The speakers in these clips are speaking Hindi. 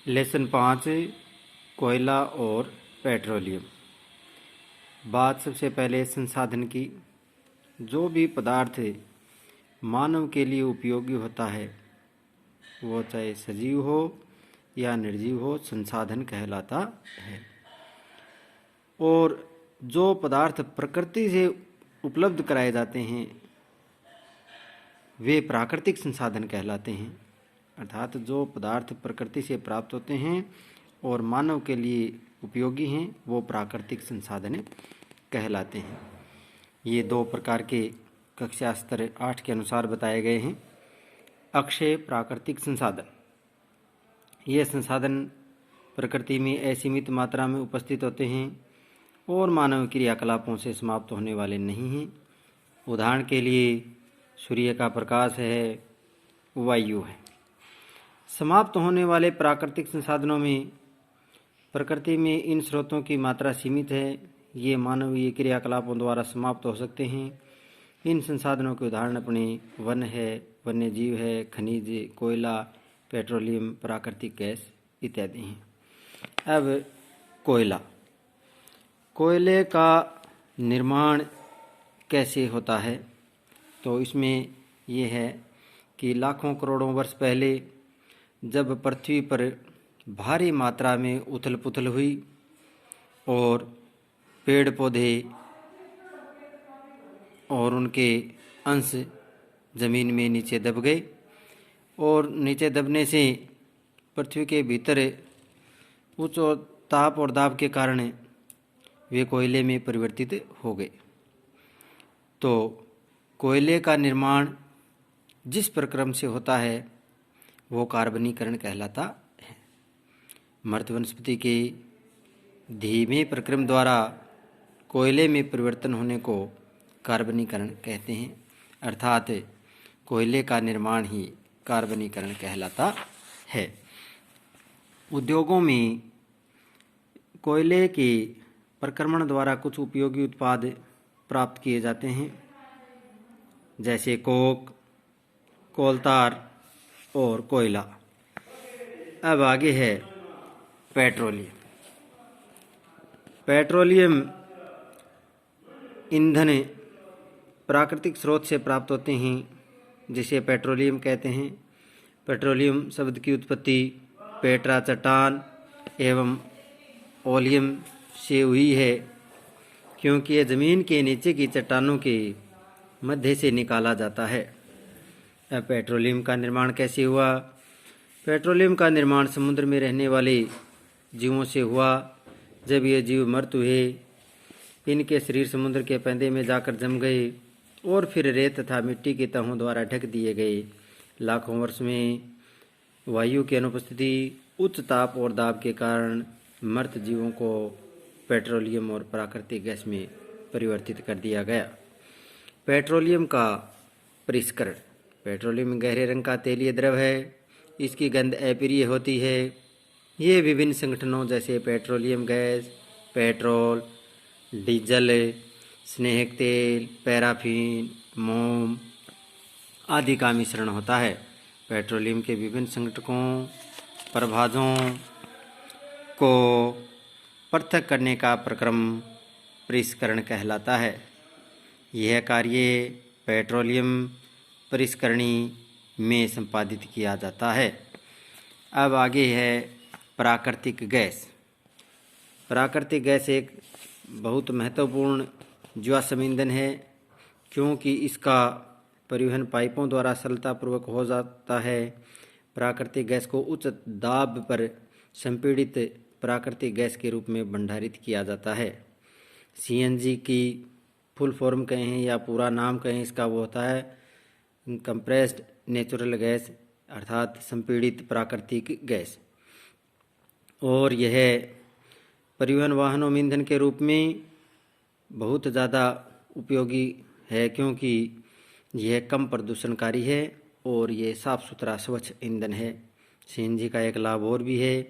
लेसन 5 कोयला और पेट्रोलियम। बात सबसे पहले संसाधन की। जो भी पदार्थ मानव के लिए उपयोगी होता है वो चाहे सजीव हो या निर्जीव हो, संसाधन कहलाता है। और जो पदार्थ प्रकृति से उपलब्ध कराए जाते हैं वे प्राकृतिक संसाधन कहलाते हैं। अर्थात जो पदार्थ प्रकृति से प्राप्त होते हैं और मानव के लिए उपयोगी हैं वो प्राकृतिक संसाधन कहलाते हैं। ये 2 प्रकार के कक्षा स्तर 8 के अनुसार बताए गए हैं। अक्षय प्राकृतिक संसाधन, ये संसाधन प्रकृति में असीमित मात्रा में उपस्थित होते हैं और मानव क्रियाकलापों से समाप्त होने वाले नहीं हैं। उदाहरण के लिए सूर्य का प्रकाश है, वायु है। समाप्त होने वाले प्राकृतिक संसाधनों में प्रकृति में इन स्रोतों की मात्रा सीमित है। ये मानवीय क्रियाकलापों द्वारा समाप्त हो सकते हैं। इन संसाधनों के उदाहरण अपने वन है, वन्य जीव है, खनिज, कोयला, पेट्रोलियम, प्राकृतिक गैस इत्यादि हैं। अब कोयले का निर्माण कैसे होता है? तो इसमें यह है कि लाखों करोड़ों वर्ष पहले जब पृथ्वी पर भारी मात्रा में उथल पुथल हुई और पेड़ पौधे और उनके अंश ज़मीन में नीचे दब गए और नीचे दबने से पृथ्वी के भीतर उच्च ताप और दाब के कारण वे कोयले में परिवर्तित हो गए। तो कोयले का निर्माण जिस प्रक्रम से होता है वो कार्बनीकरण कहलाता है। मृत वनस्पति के धीमे प्रक्रम द्वारा कोयले में परिवर्तन होने को कार्बनीकरण कहते हैं। अर्थात कोयले का निर्माण ही कार्बनीकरण कहलाता है। उद्योगों में कोयले के प्रक्रमण द्वारा कुछ उपयोगी उत्पाद प्राप्त किए जाते हैं, जैसे कोक, कोलतार और कोयला। अब आगे है पेट्रोलियम। पेट्रोलियम ईंधन प्राकृतिक स्रोत से प्राप्त होते हैं जिसे पेट्रोलियम कहते हैं। पेट्रोलियम शब्द की उत्पत्ति पेट्रा चट्टान एवं ओलियम से हुई है, क्योंकि यह ज़मीन के नीचे की चट्टानों के मध्य से निकाला जाता है। अब पेट्रोलियम का निर्माण कैसे हुआ? पेट्रोलियम का निर्माण समुद्र में रहने वाले जीवों से हुआ। जब ये जीव मृत हुए, इनके शरीर समुद्र के पैंदे में जाकर जम गए और फिर रेत तथा मिट्टी के तहों द्वारा ढक दिए गए। लाखों वर्ष में वायु की अनुपस्थिति, उच्च ताप और दाब के कारण मृत जीवों को पेट्रोलियम और प्राकृतिक गैस में परिवर्तित कर दिया गया। पेट्रोलियम का परिष्करण। पेट्रोलियम गहरे रंग का तेलीय द्रव है। इसकी गंध अप्रिय होती है। ये विभिन्न संगठनों जैसे पेट्रोलियम गैस, पेट्रोल, डीजल, स्नेहक तेल, पैराफिन, मोम आदि का मिश्रण होता है। पेट्रोलियम के विभिन्न संगठकों, प्रभाजों को पृथक करने का प्रक्रम परिष्करण कहलाता है। यह कार्य पेट्रोलियम परिष्करणी में संपादित किया जाता है। अब आगे है प्राकृतिक गैस। प्राकृतिक गैस एक बहुत महत्वपूर्ण जीवाश्म ईंधन है, क्योंकि इसका परिवहन पाइपों द्वारा सरलतापूर्वक हो जाता है। प्राकृतिक गैस को उच्च दाब पर संपीड़ित प्राकृतिक गैस के रूप में भंडारित किया जाता है। सीएनजी की फुल फॉर्म कहें या पूरा नाम कहें इसका, वो होता है कंप्रेस्ड नेचुरल गैस, अर्थात संपीड़ित प्राकृतिक गैस। और यह परिवहन वाहनों में ईंधन के रूप में बहुत ज़्यादा उपयोगी है, क्योंकि यह कम प्रदूषणकारी है और ये साफ़ सुथरा स्वच्छ ईंधन है। सीएनजी का एक लाभ और भी है,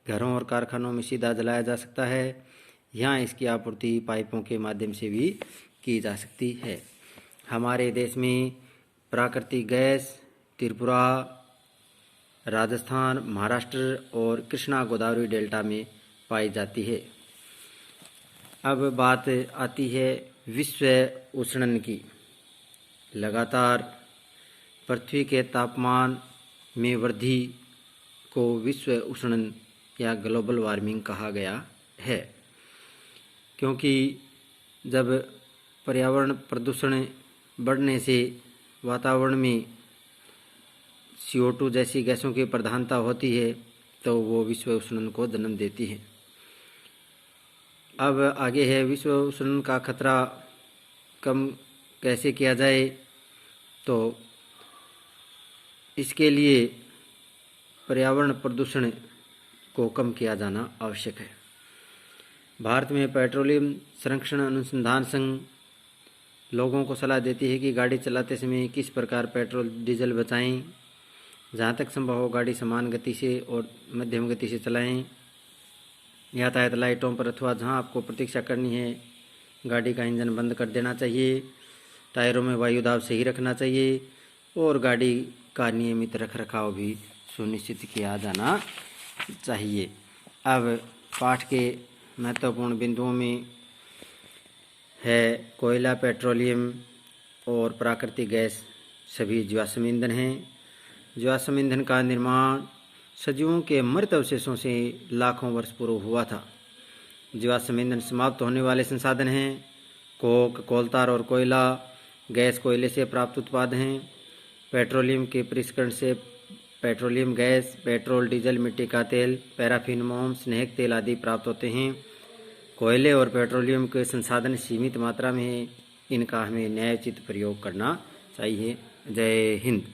घरों और कारखानों में सीधा जलाया जा सकता है। यहाँ इसकी आपूर्ति पाइपों के माध्यम से भी की जा सकती है। हमारे देश में प्राकृतिक गैस त्रिपुरा, राजस्थान, महाराष्ट्र और कृष्णा गोदावरी डेल्टा में पाई जाती है। अब बात आती है विश्व उष्णन की। लगातार पृथ्वी के तापमान में वृद्धि को विश्व उष्णन या ग्लोबल वार्मिंग कहा गया है, क्योंकि जब पर्यावरण प्रदूषण बढ़ने से वातावरण में CO2 जैसी गैसों की प्रधानता होती है तो वो विश्व उष्णन को जन्म देती है। अब आगे है विश्व उष्णन का खतरा कम कैसे किया जाए, तो इसके लिए पर्यावरण प्रदूषण को कम किया जाना आवश्यक है। भारत में पेट्रोलियम संरक्षण अनुसंधान संघ लोगों को सलाह देती है कि गाड़ी चलाते समय किस प्रकार पेट्रोल डीजल बचाएं। जहाँ तक संभव हो गाड़ी समान गति से और मध्यम गति से चलाएं। यातायात लाइटों पर अथवा जहाँ आपको प्रतीक्षा करनी है गाड़ी का इंजन बंद कर देना चाहिए। टायरों में वायु दाब सही रखना चाहिए और गाड़ी का नियमित रखरखाव भी सुनिश्चित किया जाना चाहिए। अब पाठ के महत्वपूर्ण बिंदुओं में है कोयला, पेट्रोलियम और प्राकृतिक गैस सभी जीवाश्म ईंधन हैं। जीवाश्म ईंधन का निर्माण सजीवों के मृत अवशेषों से लाखों वर्ष पूर्व हुआ था। जीवाश्म ईंधन समाप्त होने वाले संसाधन हैं। कोक, कोलतार और कोयला गैस कोयले से प्राप्त उत्पाद हैं। पेट्रोलियम के प्रसंस्करण से पेट्रोलियम गैस, पेट्रोल, डीजल, मिट्टी का तेल, पैराफिन, मोम, स्नेहक तेल आदि प्राप्त होते हैं। कोयले और पेट्रोलियम के संसाधन सीमित मात्रा में है, इनका हमें न्यायोचित प्रयोग करना चाहिए। जय हिंद।